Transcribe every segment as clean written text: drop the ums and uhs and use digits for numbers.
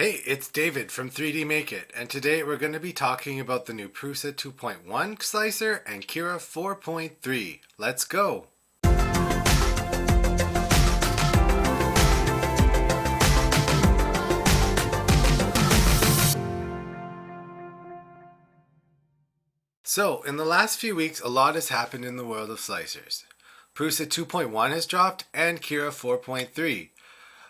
Hey, it's David from 3D Make It, and today we're going to be talking about the new Prusa 2.1 slicer and Cura 4.3. Let's go! So, in the last few weeks, a lot has happened in the world of slicers. Prusa 2.1 has dropped and Cura 4.3.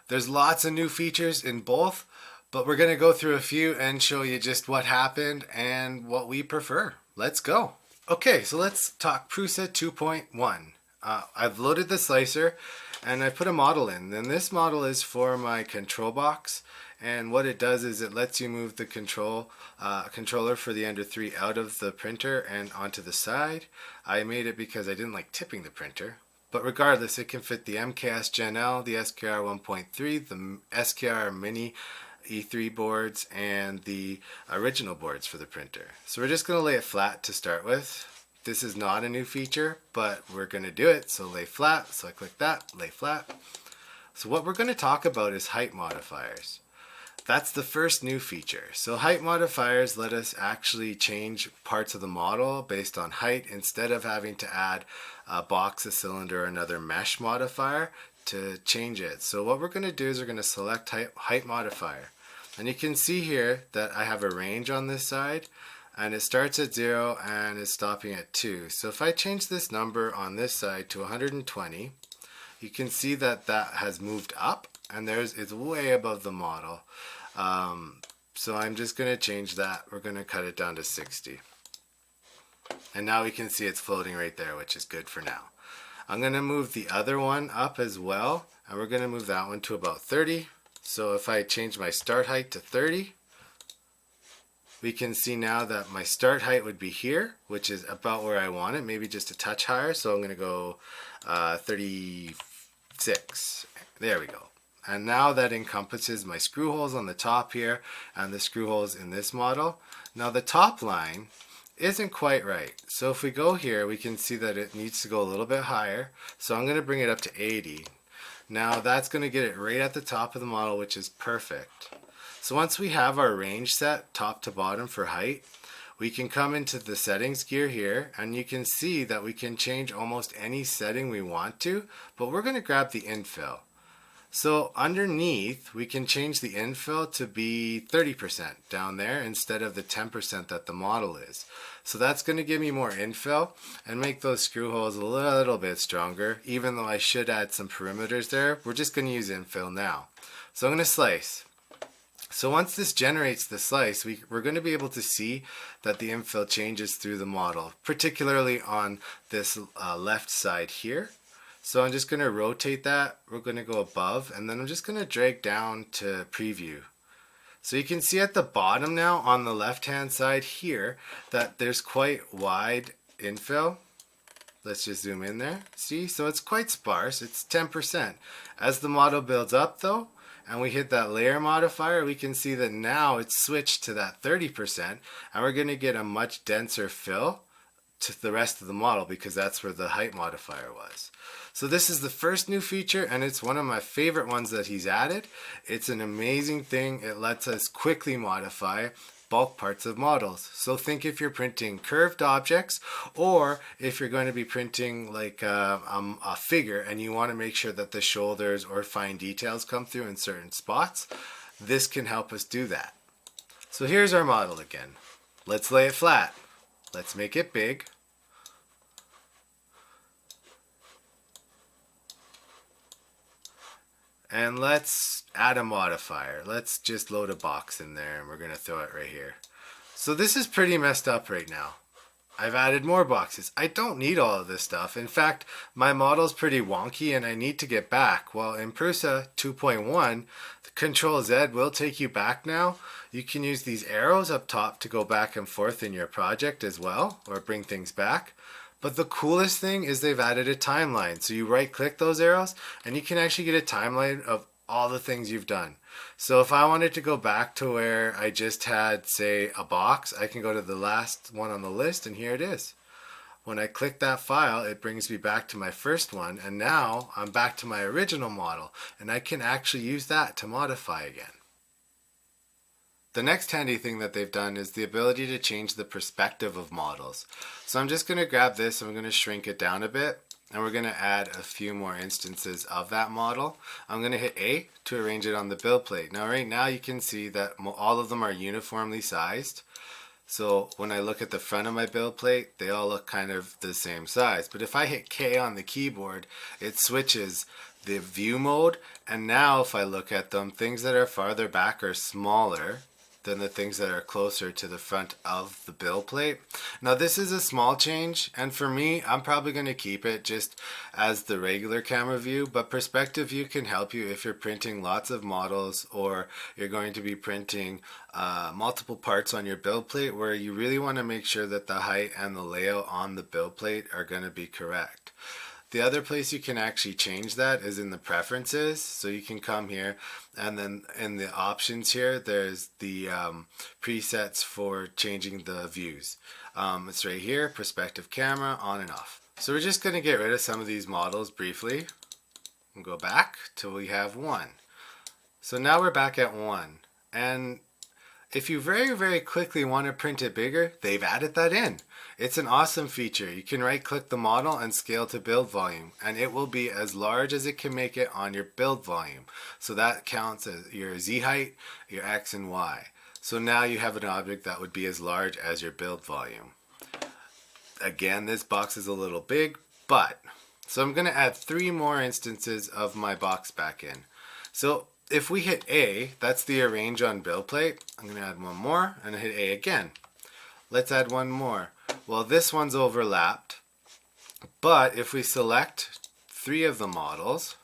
There's lots of new features in both, but we're going to go through a few and show you just what happened and what we prefer. Let's go. Okay, so let's talk Prusa 2.1. I've loaded the slicer and I put a model in. And this model is for my control box. And what it does is it lets you move the controller for the Ender 3 out of the printer and onto the side. I made it because I didn't like tipping the printer. But regardless, it can fit the MKS Gen L, the SKR 1.3, the SKR Mini E3 boards, and the original boards for the printer. So we're just going to lay it flat to start with. This is not a new feature, but we're going to do it. So lay flat. So I click that, lay flat. So what we're going to talk about is height modifiers. That's the first new feature. So height modifiers let us actually change parts of the model based on height instead of having to add a box, a cylinder, or another mesh modifier to change it. So what we're going to do is we're going to select height modifier. And you can see here that I have a range on this side and it starts at 0 and is stopping at 2. So if I change this number on this side to 120, you can see that that has moved up and it's way above the model. So I'm just going to change that. We're going to cut it down to 60. And now we can see it's floating right there, which is good for now. I'm going to move the other one up as well, and we're going to move that one to about 30. So if I change my start height to 30, we can see now that my start height would be here, which is about where I want it, maybe just a touch higher. So I'm going to go 36. There we go. And now that encompasses my screw holes on the top here and the screw holes in this model. Now the top line isn't quite right. So if we go here, we can see that it needs to go a little bit higher. So I'm going to bring it up to 80. Now that's going to get it right at the top of the model, which is perfect. So once we have our range set top to bottom for height, we can come into the settings gear here and you can see that we can change almost any setting we want to, but we're going to grab the infill. So underneath, we can change the infill to be 30% down there instead of the 10% that the model is. So that's going to give me more infill and make those screw holes a little bit stronger. Even though I should add some perimeters there, we're just going to use infill now. So I'm going to slice. So once this generates the slice, we're going to be able to see that the infill changes through the model, particularly on this left side here. So I'm just going to rotate that. We're going to go above and then I'm just going to drag down to preview. So you can see at the bottom now on the left hand side here that there's quite wide infill. Let's just zoom in there. See, so it's quite sparse. It's 10%. As the model builds up though, and we hit that layer modifier, we can see that now it's switched to that 30% and we're going to get a much denser fill to the rest of the model because that's where the height modifier was. So this is the first new feature and it's one of my favorite ones that he's added. It's an amazing thing. It lets us quickly modify bulk parts of models. So think if you're printing curved objects or if you're going to be printing like a figure and you want to make sure that the shoulders or fine details come through in certain spots, this can help us do that. So here's our model again. Let's lay it flat. Let's make it big. And let's add a modifier. Let's just load a box in there and we're going to throw it right here. So this is pretty messed up right now. I've added more boxes. I don't need all of this stuff. In fact, my model's pretty wonky and I need to get back. Well, in Prusa 2.1, Control Z will take you back now. You can use these arrows up top to go back and forth in your project as well, or bring things back. But the coolest thing is they've added a timeline. So you right click those arrows and you can actually get a timeline of all the things you've done. So if I wanted to go back to where I just had, say, a box, I can go to the last one on the list and here it is. When I click that file, it brings me back to my first one and now I'm back to my original model and I can actually use that to modify again. The next handy thing that they've done is the ability to change the perspective of models. So I'm just going to grab this and I'm going to shrink it down a bit, and we're going to add a few more instances of that model. I'm going to hit A to arrange it on the build plate. Now right now you can see that all of them are uniformly sized. So when I look at the front of my build plate, they all look kind of the same size. But if I hit K on the keyboard, it switches the view mode, and now if I look at them, things that are farther back are smaller than the things that are closer to the front of the build plate. Now this is a small change, and for me, I'm probably going to keep it just as the regular camera view, but perspective view can help you if you're printing lots of models, or you're going to be printing multiple parts on your build plate where you really want to make sure that the height and the layout on the build plate are going to be correct. The other place you can actually change that is in the preferences. So you can come here, and then in the options here, there's the presets for changing the views. It's right here, perspective camera, on and off. So we're just going to get rid of some of these models briefly and go back till we have 1. So now we're back at 1. And if you very quickly want to print it bigger, they've added that in. It's an awesome feature. You can right click the model and scale to build volume, and it will be as large as it can make it on your build volume. So that counts as your Z height, your X and Y. So now you have an object that would be as large as your build volume. Again, this box is a little big, but so I'm going to add 3 more instances of my box back in. So if we hit A, that's the arrange on build plate. I'm going to add 1 more and hit A again. Let's add 1 more. Well, this one's overlapped, but if we select 3 of the models,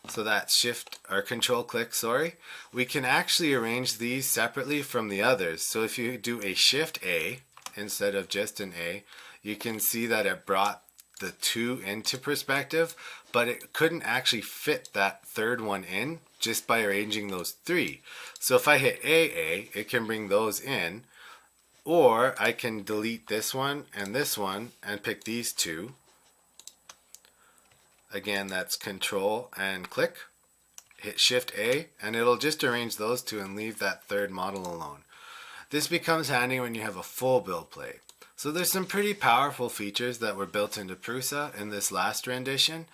so that's shift or control click, sorry, we can actually arrange these separately from the others. So if you do a shift A instead of just an A, you can see that it brought the 2 into perspective, but it couldn't actually fit that 3rd one in just by arranging those 3. So if I hit AA, it can bring those in, or I can delete this one and pick these 2. Again, that's control and click, hit shift A, and it'll just arrange those 2 and leave that 3rd model alone. This becomes handy when you have a full build plate. So there's some pretty powerful features that were built into Prusa in this last rendition,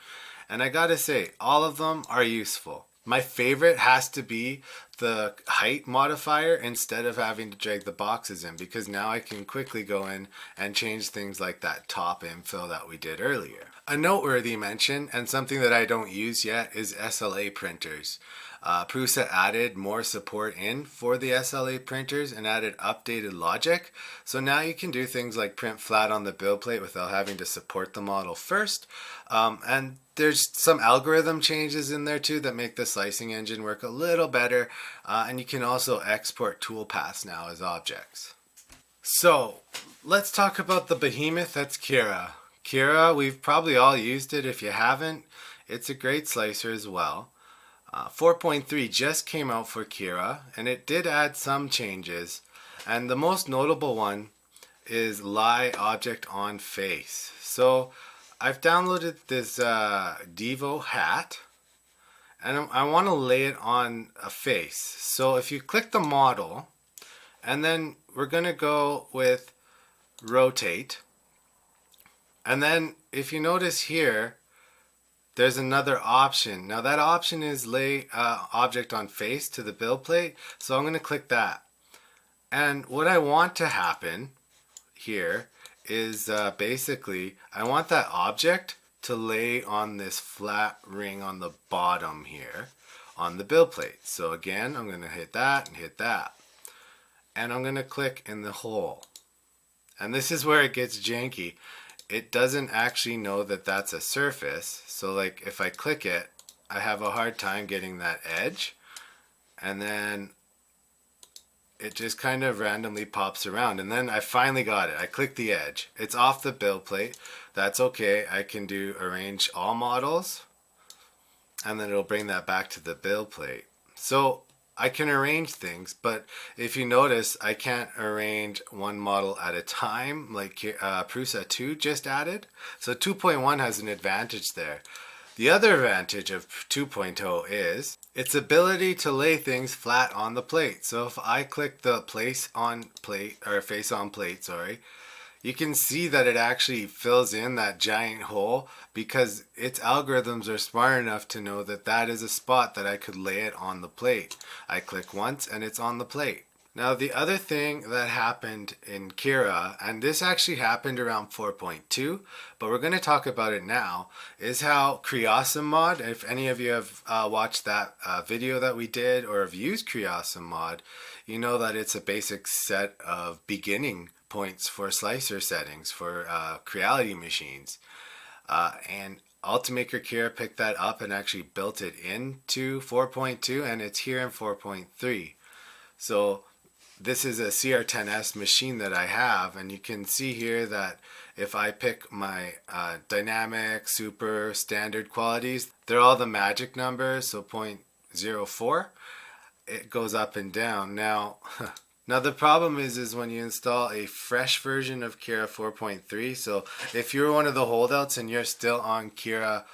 and I gotta say, all of them are useful. My favorite has to be the height modifier instead of having to drag the boxes in, because now I can quickly go in and change things like that top infill that we did earlier. A noteworthy mention, and something that I don't use yet, is SLA printers. Prusa added more support in for the SLA printers and added updated logic. So now you can do things like print flat on the build plate without having to support the model first. And there's some algorithm changes in there too that make the slicing engine work a little better. And you can also export toolpaths now as objects. So let's talk about the behemoth that's Cura. Cura, we've probably all used it. If you haven't, it's a great slicer as well. 4.3 just came out for Cura, and it did add some changes, and the most notable one is lie object on face. So I've downloaded this Devo hat, and I want to lay it on a face. So if you click the model, and then we're going to go with rotate, and then if you notice here, there's another option. Now that option is lay object on face to the build plate. So I'm going to click that. And what I want to happen here is basically I want that object to lay on this flat ring on the bottom here on the build plate. So again, I'm going to hit that and hit that. And I'm going to click in the hole. And this is where it gets janky. It doesn't actually know that that's a surface. So like if I click it, I have a hard time getting that edge. And then it just kind of randomly pops around. And then I finally got it. I clicked the edge. It's off the build plate. That's okay. I can do arrange all models. And then it'll bring that back to the build plate. So I can arrange things, but if you notice, I can't arrange one model at a time like Prusa 2 just added. So 2.1 has an advantage there. The other advantage of 2.0 is its ability to lay things flat on the plate. So if I click the place on plate, or face on plate, sorry, you can see that it actually fills in that giant hole because its algorithms are smart enough to know that that is a spot that I could lay it on the plate. I click once and it's on the plate. Now the other thing that happened in Cura, and this actually happened around 4.2, but we're going to talk about it now, is how CreaWsome if any of you have watched that video that we did or have used CreaWsome, you know that it's a basic set of beginning points for slicer settings for Creality machines. And Ultimaker Cura picked that up and actually built it into 4.2, and it's here in 4.3. So this is a CR10S machine that I have, and you can see here that if I pick my dynamic, super, standard qualities, they're all the magic numbers, so 0.04. It goes up and down. Now the problem is when you install a fresh version of Cura 4.3, so if you're one of the holdouts and you're still on Cura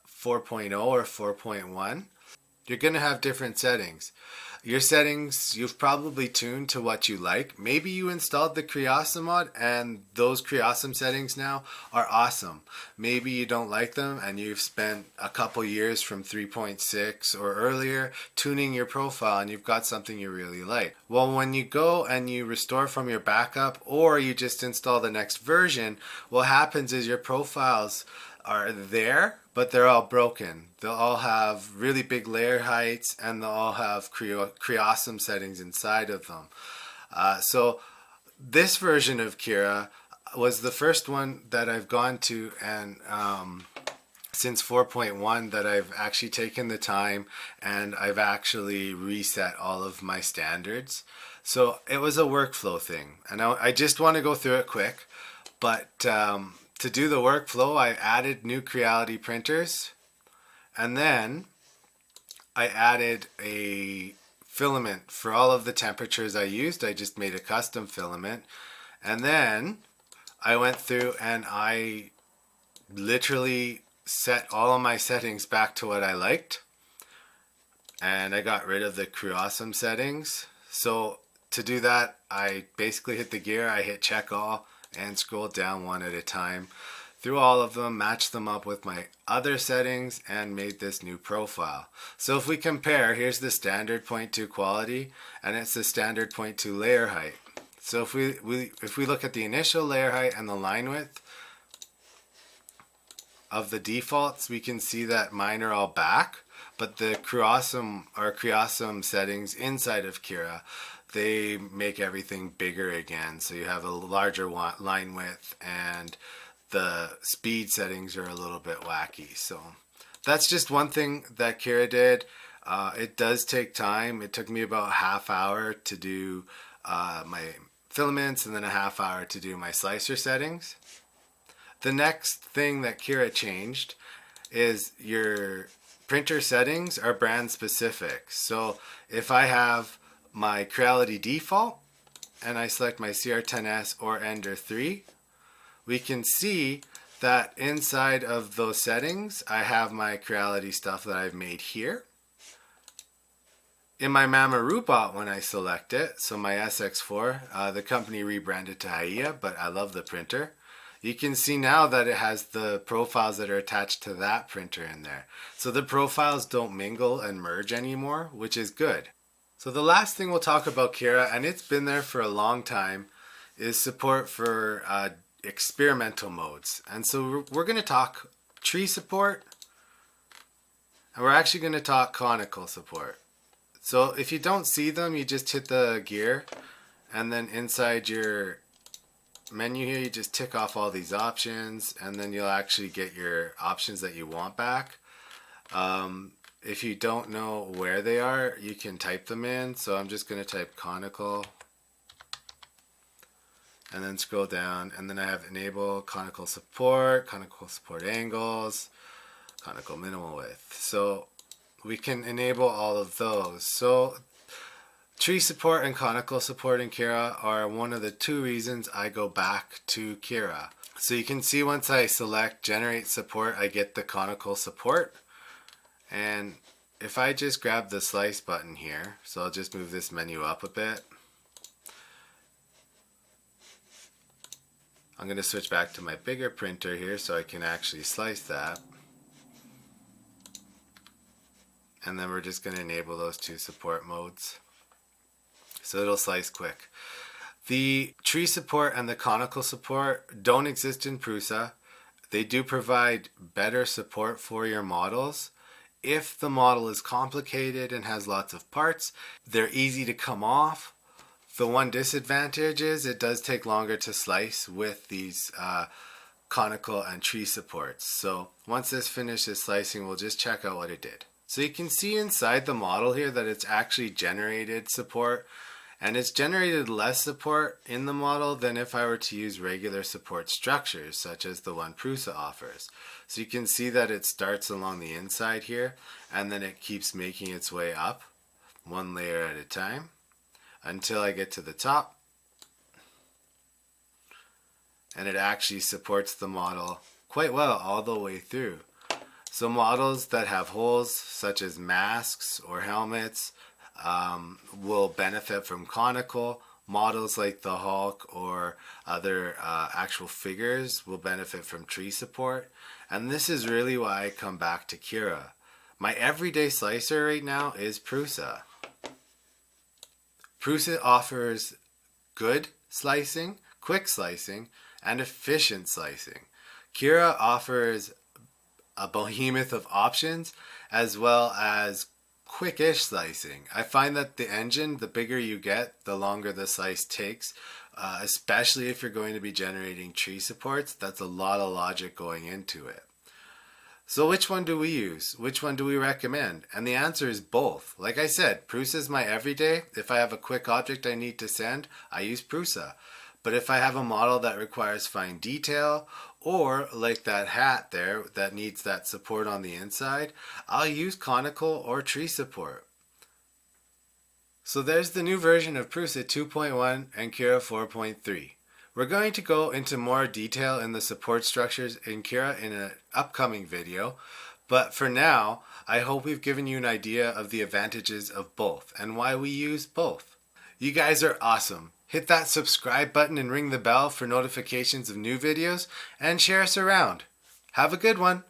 4.0 or 4.1, you're going to have different settings. Your settings, you've probably tuned to what you like. Maybe you installed the CreaWsome and those CreaWsome settings now are awesome. Maybe you don't like them and you've spent a couple years from 3.6 or earlier tuning your profile and you've got something you really like. Well, when you go and you restore from your backup or you just install the next version, what happens is your profiles are there, but they're all broken. They'll all have really big layer heights and they'll all have CreaWsome settings inside of them. So this version of Cura was the first one that I've gone to, and since 4.1 that I've actually taken the time and I've actually reset all of my standards. So it was a workflow thing, and I just want to go through it quick, but to do the workflow, I added new Creality printers, and then I added a filament for all of the temperatures I used. I just made a custom filament, and then I went through and I literally set all of my settings back to what I liked, and I got rid of the CreaWsome settings. So to do that, I basically hit the gear, I hit check all, and scroll down one at a time through all of them, matched them up with my other settings, and made this new profile. So if we compare, here's the standard 0.2 quality, and it's the standard 0.2 layer height. So if we look at the initial layer height and the line width of the defaults, we can see that mine are all back, but the CreaWsome settings inside of Cura, they make everything bigger again. So you have a larger line width and the speed settings are a little bit wacky. So that's just one thing that Cura did. It does take time. It took me about a half hour to do my filaments and then a half hour to do my slicer settings. The next thing that Cura changed is your printer settings are brand specific. So if I have my Creality default and I select my CR10S or Ender 3, we can see that inside of those settings I have my Creality stuff that I've made here. In my Robot, when I select it, so my SX4, the company rebranded to Haia, but I love the printer. You can see now that it has the profiles that are attached to that printer in there. So the profiles don't mingle and merge anymore, which is good. So the last thing we'll talk about Cura, and it's been there for a long time, is support for experimental modes. And so we're going to talk tree support, and we're actually going to talk conical support. So if you don't see them, you just hit the gear, and then inside your menu here, you just tick off all these options, and then you'll actually get your options that you want back. If you don't know where they are, you can type them in. So I'm just going to type conical and then scroll down, and then I have enable conical support angles, conical minimal width. So we can enable all of those. So tree support and conical support in Cura are one of the two reasons I go back to Cura. So you can see once I select generate support, I get the conical support. And if I just grab the slice button here, so I'll just move this menu up a bit. I'm going to switch back to my bigger printer here so I can actually slice that. And then we're just going to enable those two support modes, so it'll slice quick. The tree support and the conical support don't exist in Prusa. They do provide better support for your models. If the model is complicated and has lots of parts, they're easy to come off. The one disadvantage is it does take longer to slice with these conical and tree supports. So once this finishes slicing, we'll just check out what it did. So you can see inside the model here that it's actually generated support, and it's generated less support in the model than if I were to use regular support structures such as the one Prusa offers. So you can see that it starts along the inside here and then it keeps making its way up one layer at a time until I get to the top, and it actually supports the model quite well all the way through. So models that have holes such as masks or helmets will benefit from conical. Models like the Hulk or other actual figures will benefit from tree support. And this is really why I come back to Cura. My everyday slicer right now is Prusa. Prusa offers good slicing, quick slicing, and efficient slicing. Cura offers a behemoth of options as well as quickish slicing. I find that the engine, the bigger you get, the longer the slice takes, especially if you're going to be generating tree supports. That's a lot of logic going into it. So which one do we use? Which one do we recommend? And the answer is both. Like I said, Prusa is my everyday. If I have a quick object I need to send, I use Prusa. But if I have a model that requires fine detail, or like that hat there that needs that support on the inside, I'll use conical or tree support. So there's the new version of Prusa 2.1 and Cura 4.3. We're going to go into more detail in the support structures in Cura in an upcoming video, but for now, I hope we've given you an idea of the advantages of both and why we use both. You guys are awesome. Hit that subscribe button and ring the bell for notifications of new videos, and share us around. Have a good one.